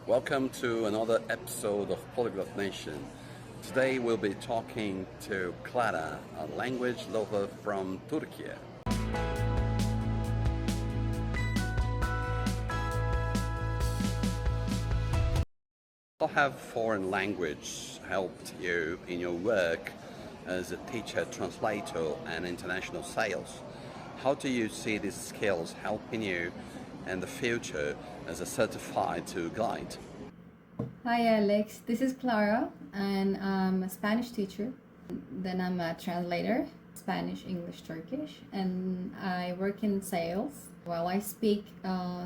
Welcome to another episode of Polyglot Nation. Today we'll be talking to Clara, a language lover from Turkey. How have foreign language helped you in your work as a teacher, translator, and international sales? How do you see these skills helping you in the future as a certified tour guide? Hi Alex, this is Clara and I'm a Spanish teacher. Then I'm a translator, Spanish, English, Turkish, and I work in sales. While I speak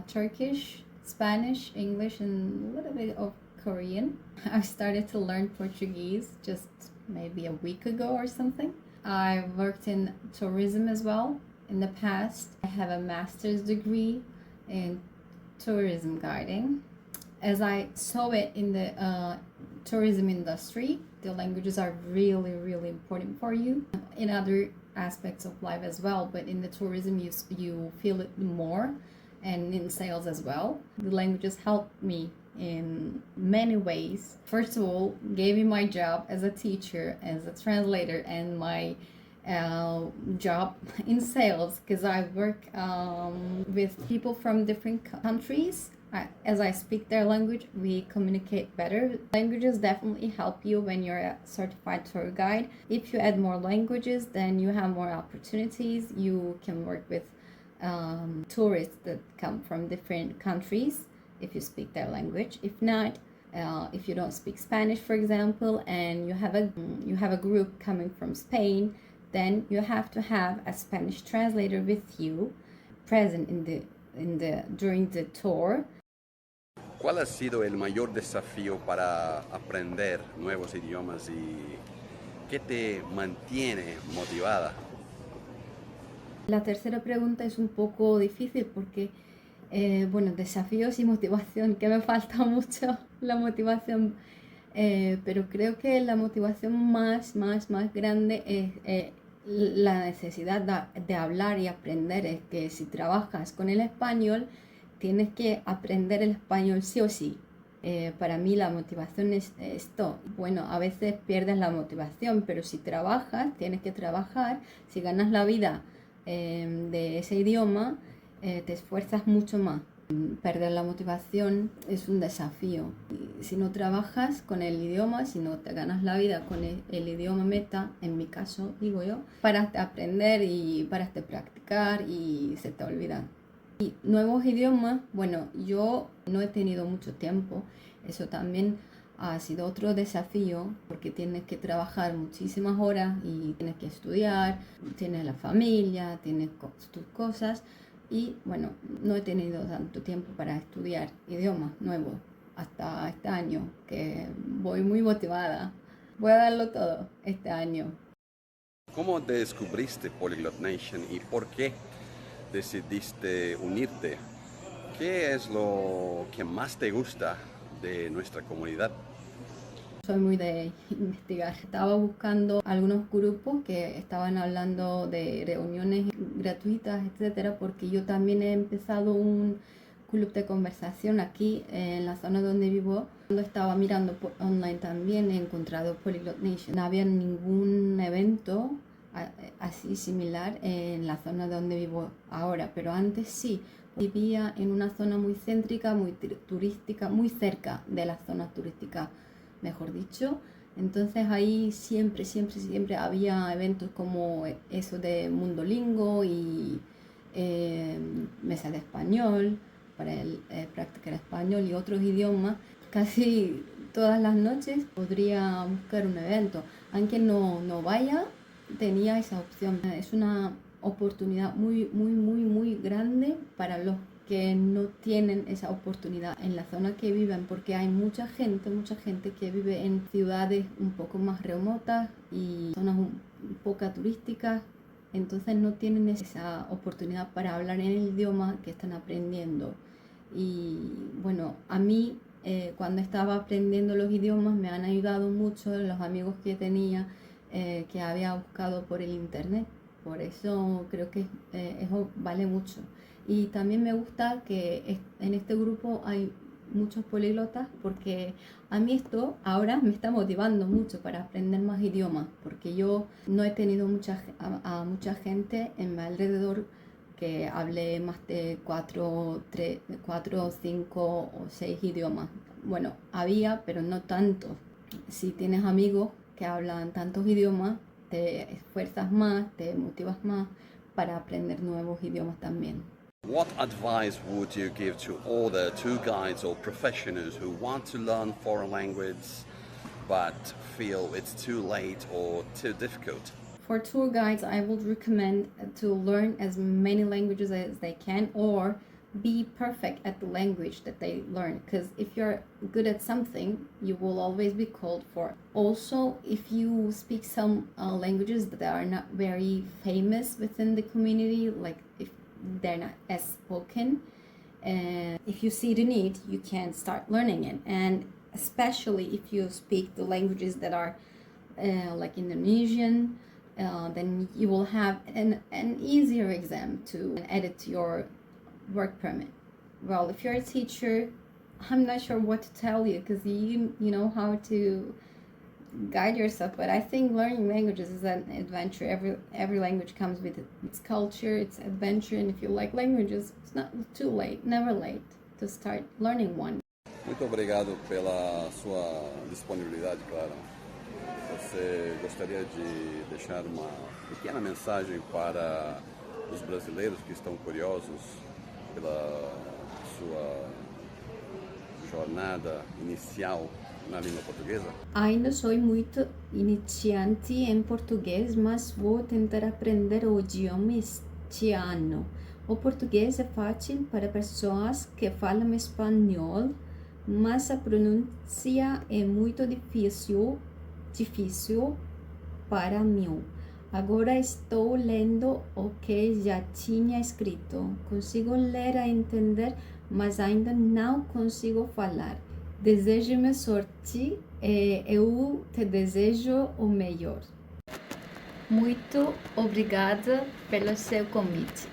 Turkish, Spanish, English, and a little bit of Korean. I started to learn Portuguese just maybe a week ago or something. I worked in tourism as well in the past. I have a master's degree in tourism guiding. As I saw it in the tourism industry, the languages are really, really important for you in other aspects of life as well. But in the tourism, you feel it more, and in sales as well. The languages helped me in many ways. First of all, gave me my job as a teacher, as a translator, and my job in sales, because I work with people from different countries. As I speak their language, we communicate better. Languages definitely help you when you're a certified tour guide. If you add more languages, then you have more opportunities. You can work with tourists that come from different countries if you speak their language. If not, if you don't speak Spanish, for example, and you have a group coming from Spain, then you have to have a Spanish translator with you present during the tour. ¿Cuál ha sido el mayor desafío para aprender nuevos idiomas y qué te mantiene motivada? La tercera pregunta es un poco difícil porque, bueno, desafíos y motivación, que me falta mucho la motivación, pero creo que la motivación más grande es la necesidad de hablar y aprender. Es que si trabajas con el español, tienes que aprender el español sí o sí. Para mí la motivación es esto. Bueno, a veces pierdes la motivación, pero si trabajas, tienes que trabajar. Si ganas la vida de ese idioma, te esfuerzas mucho más. Perder la motivación es un desafío. Y si no trabajas con el idioma, si no te ganas la vida con el idioma meta, en mi caso, digo yo, paras de aprender y paras de practicar y se te olvida. Y nuevos idiomas, bueno, yo no he tenido mucho tiempo, eso también ha sido otro desafío porque tienes que trabajar muchísimas horas y tienes que estudiar, tienes la familia, tienes tus cosas y bueno, no he tenido tanto tiempo para estudiar idiomas nuevos hasta este año, que voy muy motivada. Voy a darlo todo este año. ¿Cómo descubriste Polyglot Nation y por qué decidiste unirte? ¿Qué es lo que más te gusta de nuestra comunidad? Soy muy de investigar. Estaba buscando algunos grupos que estaban hablando de reuniones gratuitas, etcétera, porque yo también he empezado un club de conversación aquí en la zona donde vivo. Cuando estaba mirando online también he encontrado Polyglot Nation. No había ningún evento así similar en la zona donde vivo ahora, pero antes sí. Vivía en una zona muy céntrica, muy turística, muy cerca de las zonas turísticas, mejor dicho. Entonces ahí siempre había eventos como eso de Mundolingo y mesa de español para practicar español y otros idiomas. Casi todas las noches podría buscar un evento, aunque no vaya, tenía esa opción. Es una oportunidad muy grande para los que no tienen esa oportunidad en la zona que viven, porque hay mucha gente que vive en ciudades un poco más remotas y zonas un poco turísticas, entonces no tienen esa oportunidad para hablar en el idioma que están aprendiendo. Y bueno, a mí cuando estaba aprendiendo los idiomas me han ayudado mucho los amigos que tenía que había buscado por el internet. Por eso creo que eso vale mucho. Y también me gusta que en este grupo hay muchos políglotas porque a mí esto ahora me está motivando mucho para aprender más idiomas, porque yo no he tenido a mucha gente en mi alrededor que hable más de 4, 5 o 6 idiomas. Bueno, había, pero no tanto. Si tienes amigos que hablan tantos idiomas, te esfuerzas más, te motivas más para aprender nuevos idiomas también. What advice would you give to other tour guides or professionals who want to learn foreign language but feel it's too late or too difficult? For tour guides, I would recommend to learn as many languages as they can or be perfect at the language that they learn, because if you're good at something, you will always be called for. Also, if you speak some languages that are not very famous within the community, like if they're not as spoken, and if you see the need, you can start learning it. And especially if you speak the languages that are like Indonesian, then you will have an easier exam to add it to your work permit. Well, if you're a teacher, I'm not sure what to tell you because you know how to guide yourself, but I think learning languages is an adventure. Every language comes with its culture, its adventure, and if you like languages, it's not too late, never late to start learning one. Muito obrigado pela sua disponibilidade, Clara. Você gostaria de deixar uma pequena mensagem para os brasileiros que estão curiosos pela sua jornada inicial na língua portuguesa? Ainda sou muito iniciante em português, mas vou tentar aprender o idioma este ano. O português é fácil para pessoas que falam espanhol, mas a pronúncia é muito difícil para mim. Agora estou lendo o que já tinha escrito. Consigo ler e entender, mas ainda não consigo falar. Desejo-me sorte e eu te desejo o melhor. Muito obrigada pelo seu convite.